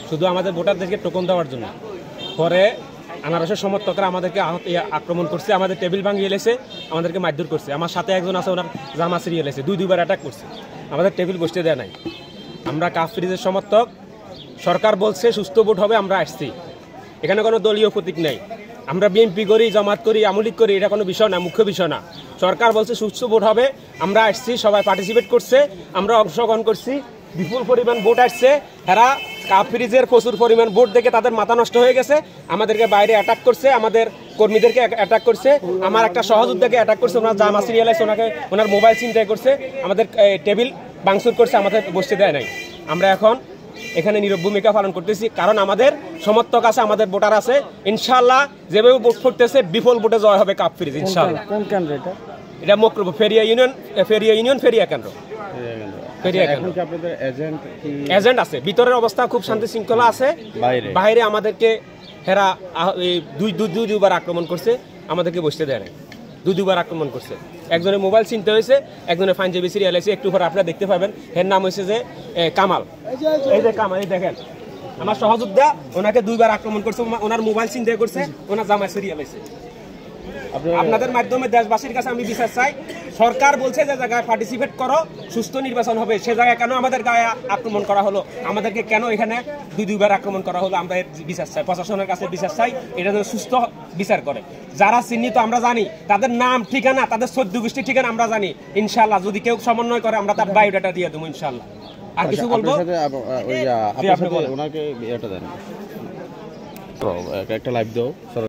শুধু আমাদের ভোটারদেরকে টোকন দেওয়ার জন্য। পরে আনারসের সমর্থকরা আমাদেরকে আক্রমণ করছে, আমাদের টেবিল ভাঙিয়ে এলেছে, আমাদেরকে মারধর করছে। আমার সাথে একজন আছে, ওনার জামা ছিঁড়িয়ে এলেছে, দুইবার অ্যাটাক করছে, আমাদের টেবিল বসতে দেয় নাই। আমরা কাপ ফ্রিজের সমর্থক। সরকার বলছে সুস্থ ভোট হবে, আমরা আসছি। এখানে কোনো দলীয় প্রতীক নেই। আমরা বিএনপি করি, জামাত করি, আমলিক করি, এটা কোনো বিষয় না, মুখ্য বিষয় না। সরকার বলছে সুস্থ ভোট হবে, আমরা আসছি, সবাই পার্টিসিপেট করছে, আমরা অংশগ্রহণ করছি, বিপুল পরিমাণ ভোট আসছে। এরা কাপ ফ্রিজের প্রচুর পরিমাণ ভোট দেখে তাদের মাথা নষ্ট হয়ে গেছে, আমাদেরকে বাইরে অ্যাটাক করছে, আমাদের কর্মীদেরকে অ্যাটাক করছে, আমার একটা সহযোদ্ধাকে অ্যাটাক করছে, ওনার জামা সিরিয়ালাইজ, ওনাকে ওনার মোবাইল ছিনতাই করছে, আমাদের টেবিল ভাঙচুর করছে, আমাদের বসতে দেয় নাই। আমরা এখন এখানে নীরব ভূমিকা পালন করতেছি, কারণ আমাদের সমর্থক আছে, আমাদের ভোটার আছে। ইনশাআল্লাহ যেভাবে ভোট করতেছে বিপুল ভোটে জয় হবে কাপ ফ্রিজ ইনশাআল্লাহ। কোন কেন্দ্র এটা? এটা মকরব ফেরিয়া ইউনিয়ন, ফেরিয়া কেন্দ্র। এজেন্ট আছে, ভিতরের অবস্থা খুব শান্তি শৃঙ্খলা আছে, বাইরে আমাদেরকে হেরা দুইবার আক্রমণ করছে, আমাদেরকে বসতে দেয় নাই, দুইবার আক্রমণ করছে। একজনের মোবাইল ছিনতে হয়েছে, একজনের পাঞ্জাবি সিরিয়াল আছে, একটু পরে আপনারা দেখতে পাবেন। এর নাম হয়েছে যে কামাল। এই যে কামাল, এই দেখেন আমার সহযোদ্ধা, ওনাকে দুইবার আক্রমণ করছে, ওনার মোবাইল ছিনতাই করছে, ওনার জামা সিরিয়াল আছে। আপনাদের মাধ্যমে দেশবাসীর কাছে আমি বিচার চাই, সরকার বলছে যে জায়গায় পার্টিসিপেট করো, সুস্থ নির্বাচন হবে, সে জায়গায় কেন আমাদের গায়ে আক্রমণ করা হলো, আমাদেরকে কেন এখানে দুইবার আক্রমণ করা হলো? আমরা বিচার চাই, প্রশাসনের কাছে বিচার চাই, এটা যেন সুস্থ বিচার করে। যারা চিহ্নিত আমরা জানি, তাদের নাম ঠিকানা, তাদের 14 গোষ্ঠীর ঠিকানা আমরা জানি। ইনশাআল্লাহ যদি কেউ সমন্বয় করে, আমরা তার বায়োডাটা দিয়ে দেবো ইনশাআল্লাহ। আর কিছু বলবো? একটা লাইভ দাও।